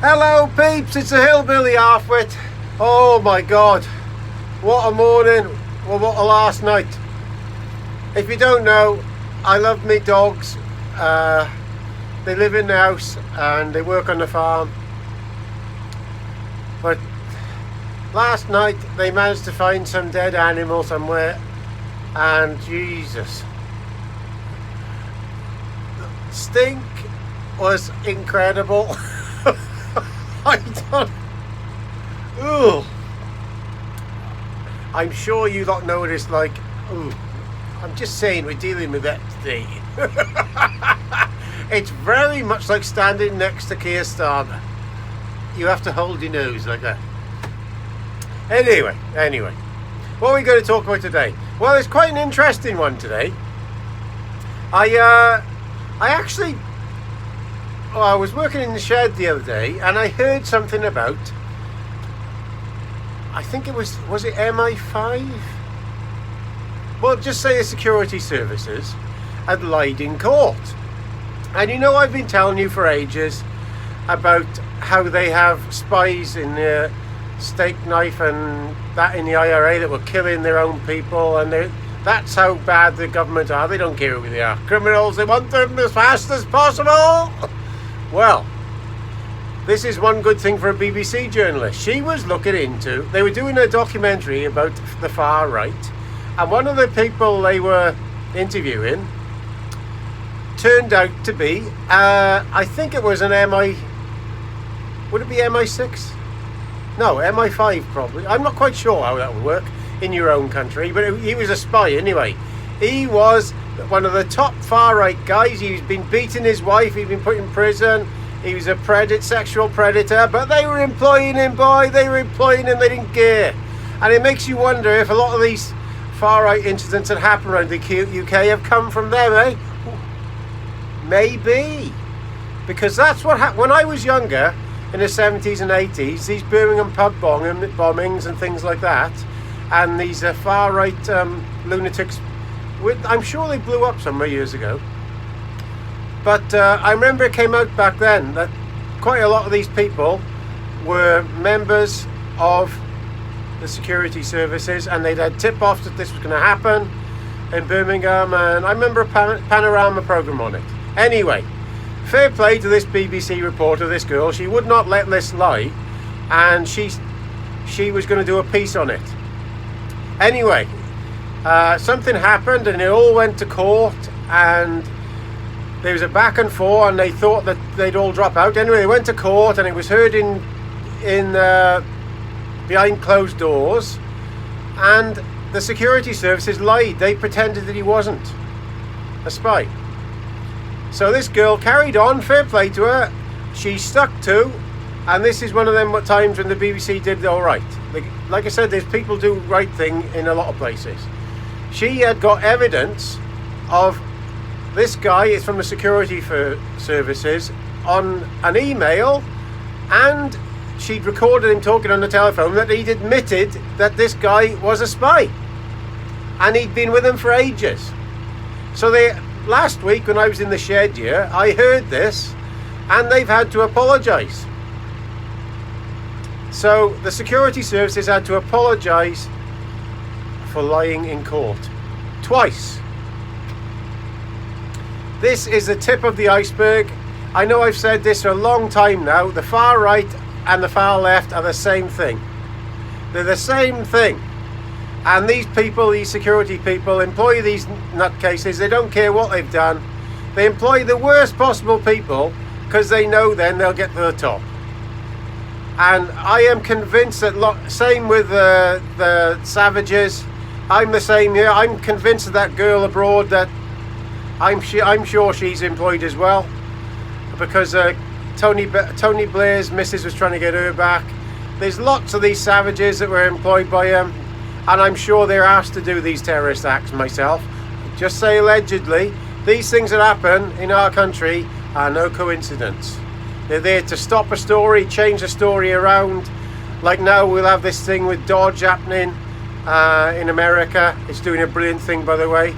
Hello peeps, it's a hillbilly halfwit. Oh my god, what a morning, well, what a last night. If you don't know, I love me dogs. They live in the house and they work on the farm. But last night they managed to find some dead animal somewhere, and Jesus, stink was incredible. I don't. Ooh. I'm sure you lot know what it's like. Ooh. I'm just saying, we're dealing with that today. It's very much like standing next to Keir Starmer. You have to hold your nose like that. Anyway, what are we going to talk about today? Well, it's quite an interesting one today. I was working in the shed the other day and I heard something about, I think it was it MI5? Well, just say the security services had lied in court. And you know, I've been telling you for ages about how they have spies in the steak knife and that in the IRA that were killing their own people, and that's how bad the government are. They don't care who they are. Criminals, they want them as fast as possible. Well, this is one good thing for a BBC journalist. She was looking into, they were doing a documentary about the far right, and one of the people they were interviewing turned out to be, I think it was an would it be MI6? No, MI5 probably. I'm not quite sure how that would work in your own country, but he was a spy anyway. He was one of the top far-right guys. He's been beating his wife, he'd been put in prison, he was a sexual predator, but they were employing him, boy. They were employing him, they didn't care. And it makes you wonder if a lot of these far-right incidents that happen around the UK have come from them, eh? Maybe. Because that's what happened when I was younger, in the 70s and 80s, these Birmingham pub bombings and things like that, and these far-right lunatics, I'm sure they blew up somewhere years ago. But I remember it came out back then that quite a lot of these people were members of the security services, and they'd had tip-offs that this was going to happen in Birmingham, and I remember a panorama programme on it. Anyway, fair play to this BBC reporter, this girl. She would not let this lie, and she was going to do a piece on it. Anyway, something happened and it all went to court, and there was a back and forth, and they thought that they'd all drop out. Anyway, they went to court and it was heard in behind closed doors, and the security services lied. They pretended that he wasn't a spy. So this girl carried on, fair play to her. She stuck to, and this is one of them times when the BBC did all right. Like I said, there's people do right thing in a lot of places. She had got evidence of this guy is from the security services on an email, and she'd recorded him talking on the telephone that he'd admitted that this guy was a spy, and he'd been with him for ages. So last week when I was in the shed here, I heard this, and they've had to apologise. So the security services had to apologise for lying in court twice. This is the tip of the iceberg. I know I've said this for a long time now. The far right and the far left are the same thing. They're the same thing. And these people, these security people, employ these nutcases. They don't care what they've done. They employ the worst possible people because they know then they'll get to the top. And I am convinced that, same with the savages. I'm the same here. I'm convinced of that girl abroad that I'm sure she's employed as well, because Tony Blair's missus was trying to get her back. There's lots of these savages that were employed by him, and I'm sure they're asked to do these terrorist acts myself. Just say allegedly. These things that happen in our country are no coincidence. They're there to stop a story, change the story around. Like now we'll have this thing with Dodge happening in America. It's doing a brilliant thing, by the way.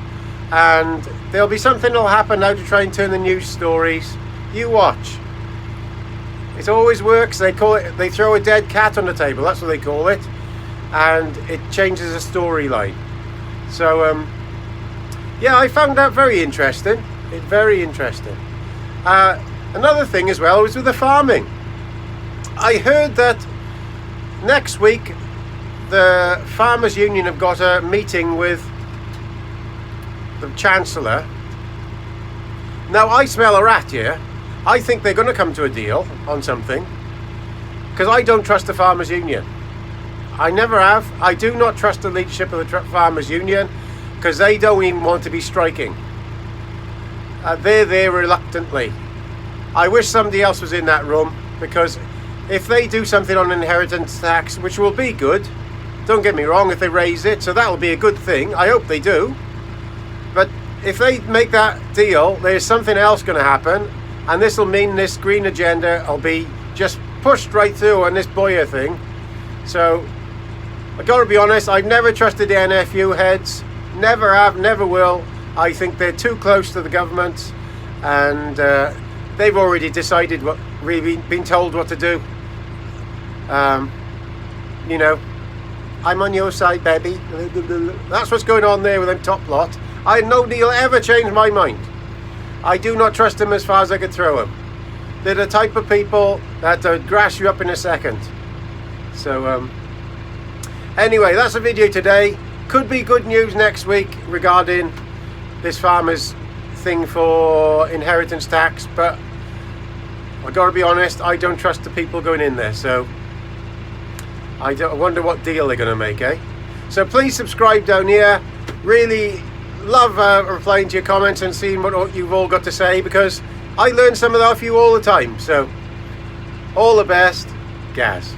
And there'll be something that'll happen now to try and turn the news stories. You watch. It always works. They throw a dead cat on the table, that's what they call it, and it changes the storyline. So yeah, I found that very interesting. Very interesting. Another thing as well was with the farming. I heard that next week the Farmers Union have got a meeting with the Chancellor. Now I smell a rat here. I think they're going to come to a deal on something, because I don't trust the Farmers Union. I never have. I do not trust the leadership of the Farmers Union, because they don't even want to be striking. They're there reluctantly. I wish somebody else was in that room, because if they do something on inheritance tax, which will be good, don't get me wrong, if they raise it, so that will be a good thing. I hope they do. But if they make that deal, there's something else going to happen, and this will mean this green agenda will be just pushed right through on this Boyer thing. So I've got to be honest, I've never trusted the NFU heads. Never have, never will. I think they're too close to the government, and they've already decided what, really been told what to do. You know, I'm on your side, baby. That's what's going on there with them top lot. Nobody will ever change my mind. I do not trust them as far as I could throw them. They're the type of people that would grass you up in a second. So anyway, that's the video today. Could be good news next week regarding this farmers thing for inheritance tax, but I gotta be honest, I don't trust the people going in there, so I wonder what deal they're gonna make, eh? So please subscribe down here. Really love replying to your comments and seeing what you've all got to say, because I learn some of that off you all the time. So all the best, Gaz.